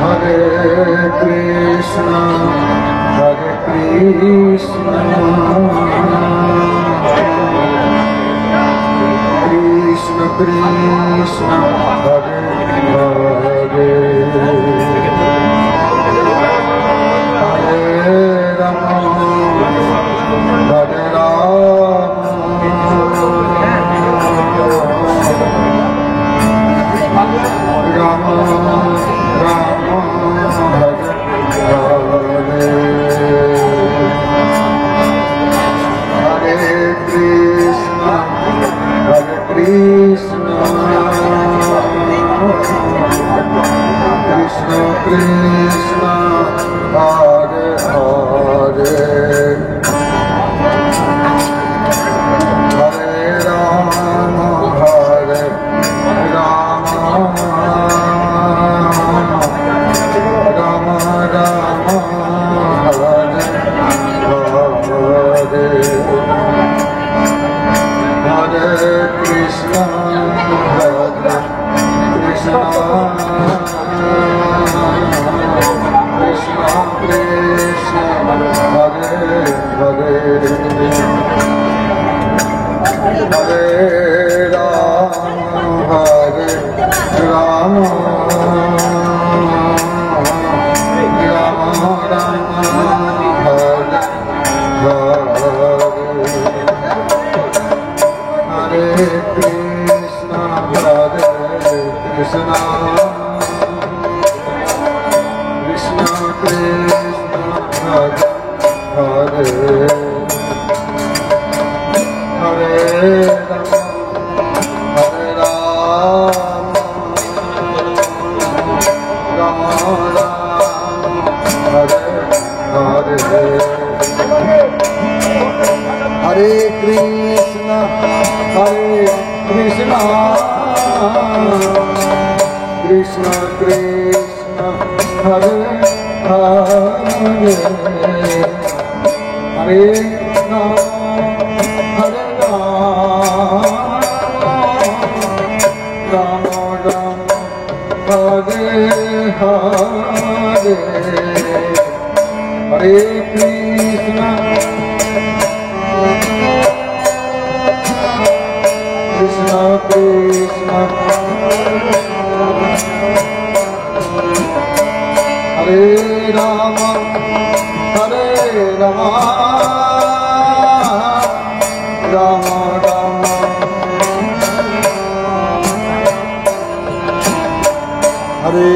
Hare Krishna Krishna Krishna Hare Hare Hare Rama Hare Rama Rama Hare Hare Hare Krishna Krishna Krishna Krishna Hare Hare Hare Rama Hare Rama Rama Rama Hare Hare Hare Krishna Krishna Krishna Krishna Hare Hare Hare Rama Hare Rama Rama Rama Hare Hare Hare Krishna Krishna Krishna Krishna Hare Hare Hare Rama Hare Hare Hare Krishna Krishna Krishna Krishna Hare Hare Hare Rama Hare Rama Rama Hare Hare Hare Krishna Krishna Krishna Hare Rama Rama Rama हरे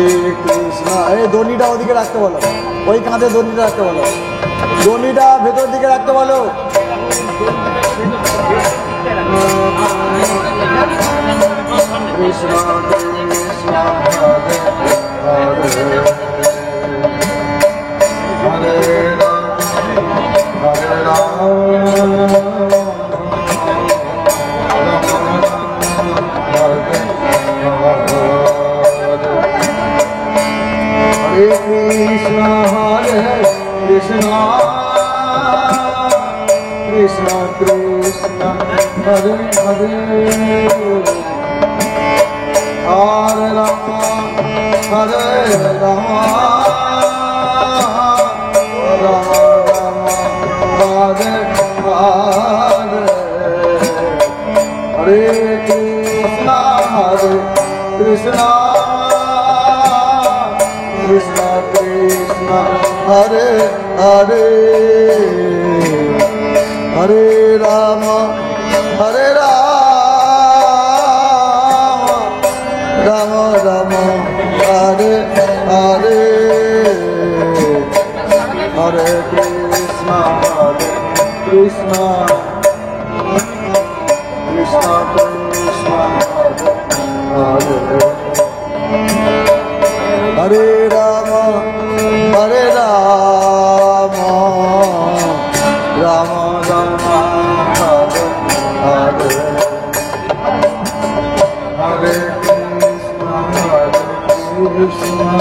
कृष्णा ए दोनीटा ओदिके राखते बोलो ওই কাঁধে दोनीटा রাখতে বলো दोनीटा ভেতর দিকে রাখতে বলো Krishna Krishna Hare Hare Hare Rama Hare Rama Hare Krishna Krishna Krishna Krishna Hare Hare Hare Rama Hare Rama Rama Rama Hare Hare Hare Krishna Krishna Krishna Krishna Hare Hare Hare Rama Hare Rama Rama Rama Hare Hare Hare Krishna Krishna Krishna Krishna Hare Hare Rama Hare Rama Rama Rama Hare Hare Hare Krishna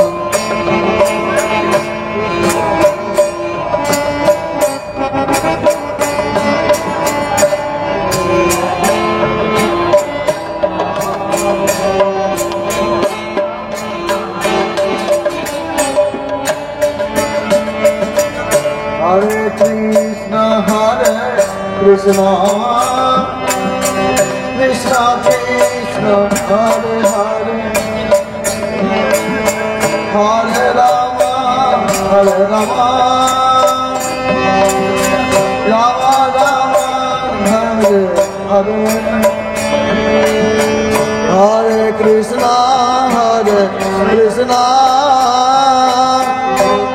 Hare Krishna Krishna Krishna Hare Hare Hare Rama Hare Rama Rama Rama Hare Hare Hare Krishna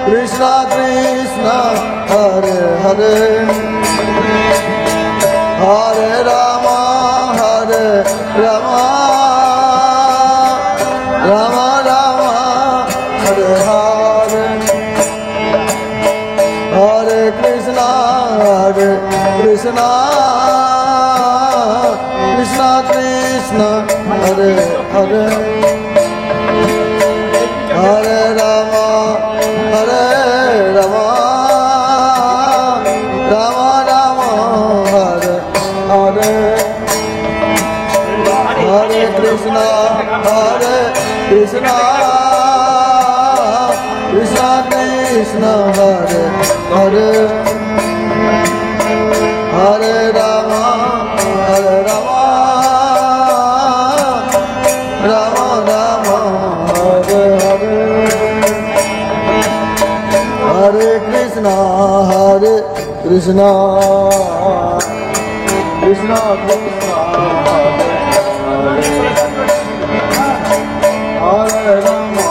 Krishna Krishna Hare Hare Hare Rama Rama Rama Rama Hare Hare Hare Krishna Krishna Krishna Hare Hare Hare Rama Rama Rama Rama Hare Hare Hare Krishna Krishna Krishna Hare Hare Hare Rama Rama Rama Rama Hare Hare Hare Krishna Krishna Krishna Hare Rama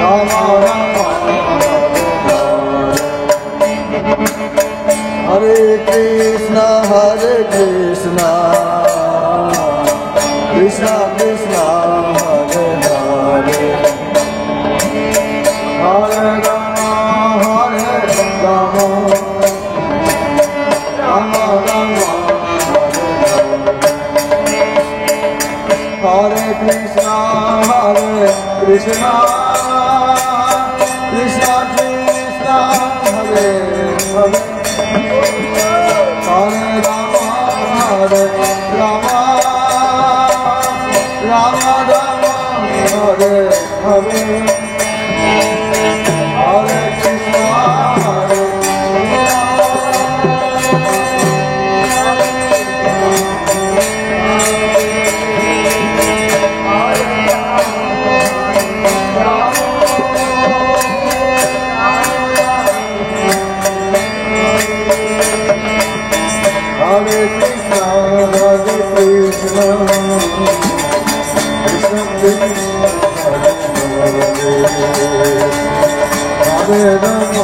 Rama Rama Hare Krishna Krishna Krishna Hare Hare Hare Rama Rama Rama Hare Krishna Krishna Krishna Hare Hare Hare Rama Rama Rama Rama Hare Hare Hare Krishna Hare Krishna Krishna Hare Rama Krishna Krishna Hare Hare Hare Rama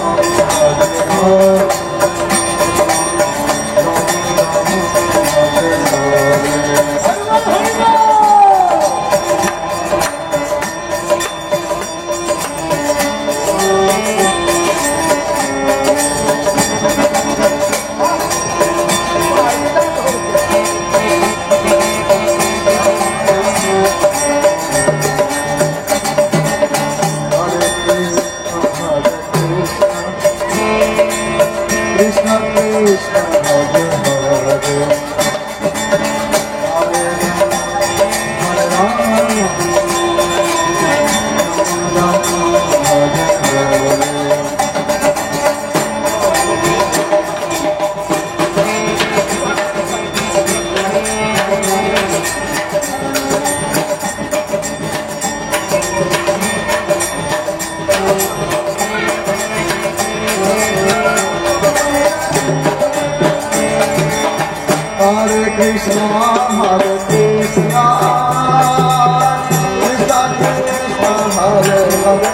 Hare Krishna Krishna Krishna Hare Hare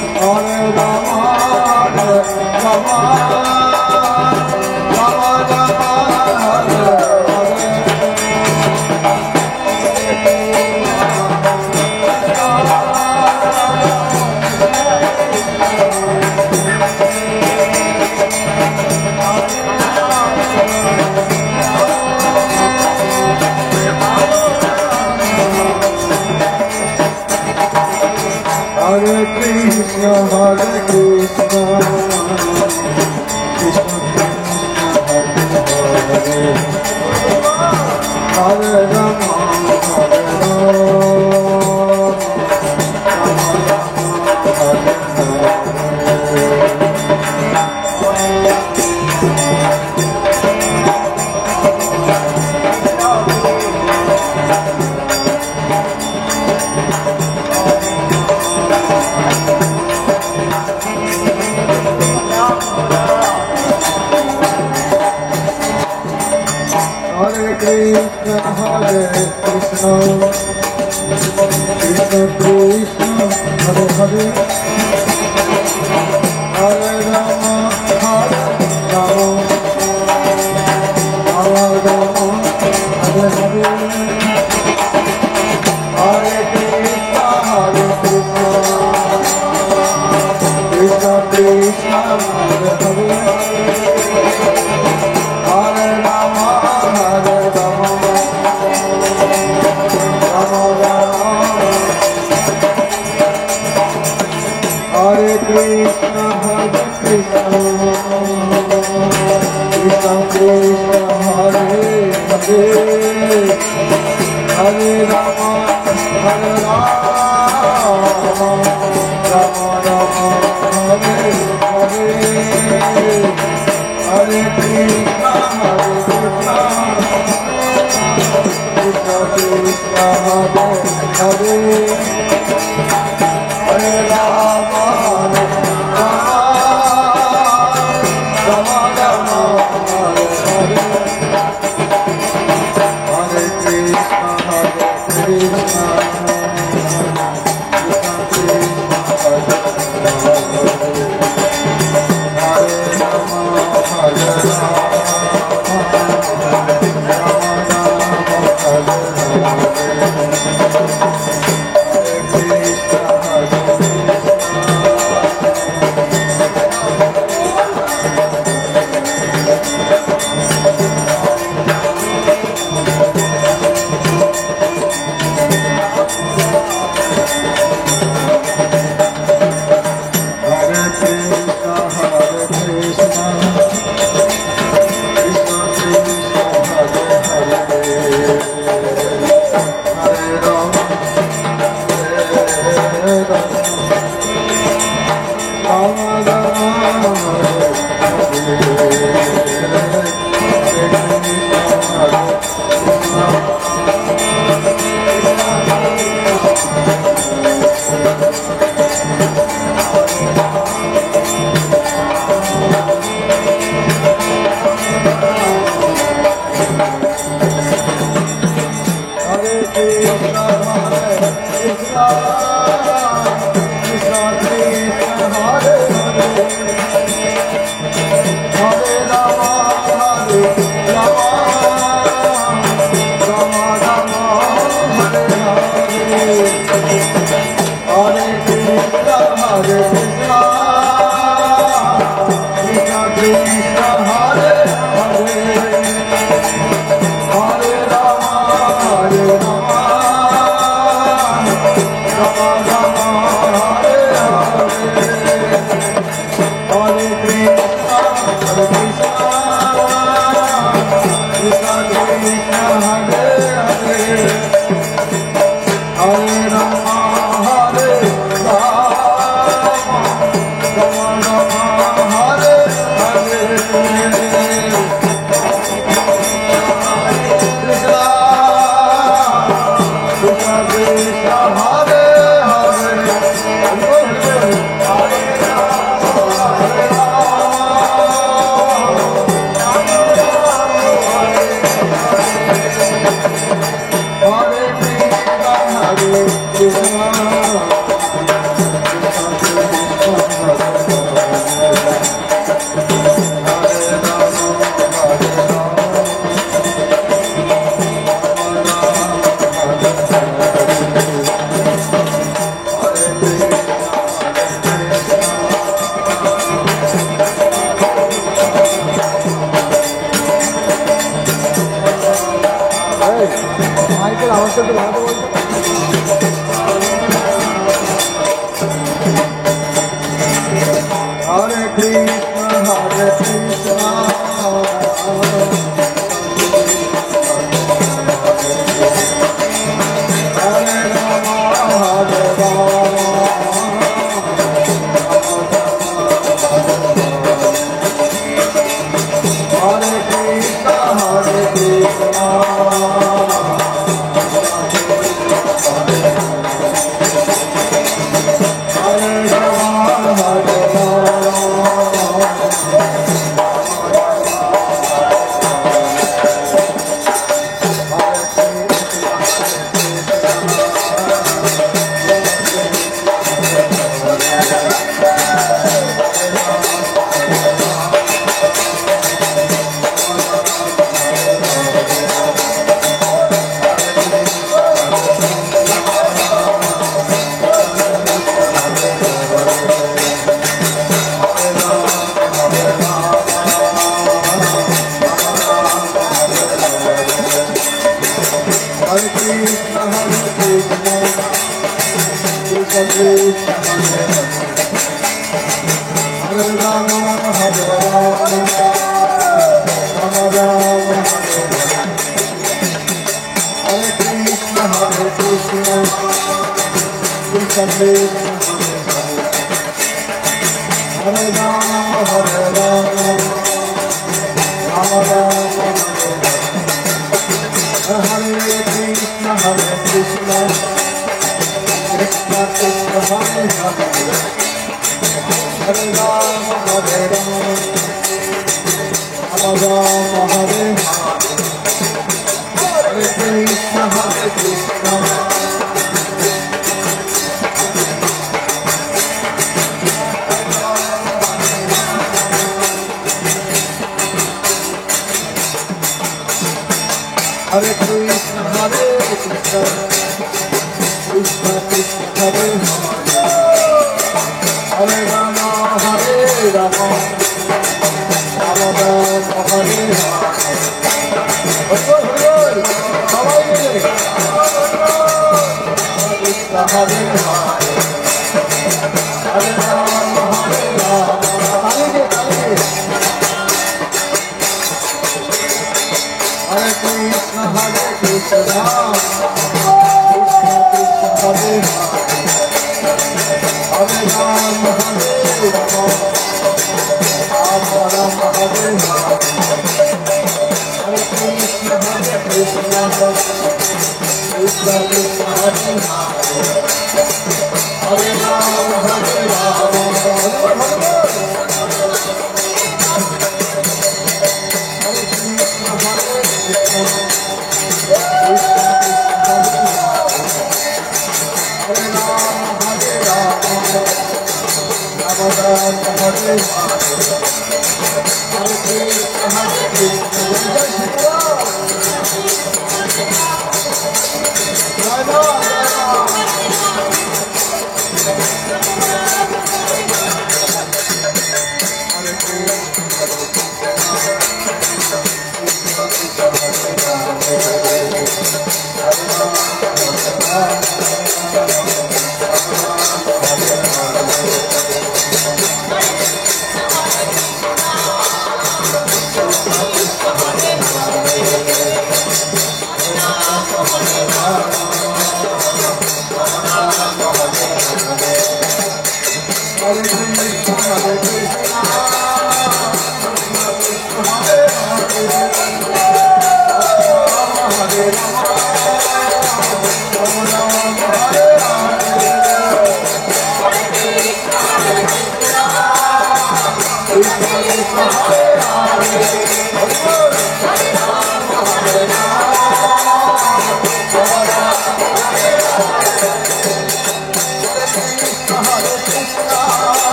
Hare Rama Rama Rama Rama Hare Hare Hare Krishna Krishna Hare Rama Hare Rama Rama Rama Hare Krishna Krishna Krishna Hare Hare Hare Rama Hare Rama Rama Rama Hare Hare Hare Krishna Krishna Krishna Hare Hare Hare Rama Hare Rama Rama Rama Hare Krishna Krishna Krishna Hare Hare Hare Rama Hare Rama Rama Rama Hare Hare Hare Krishna Krishna Krishna Hare Hare Hare Rama Rama Rama Hare Hare Hare Krishna Krishna Hare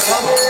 Hare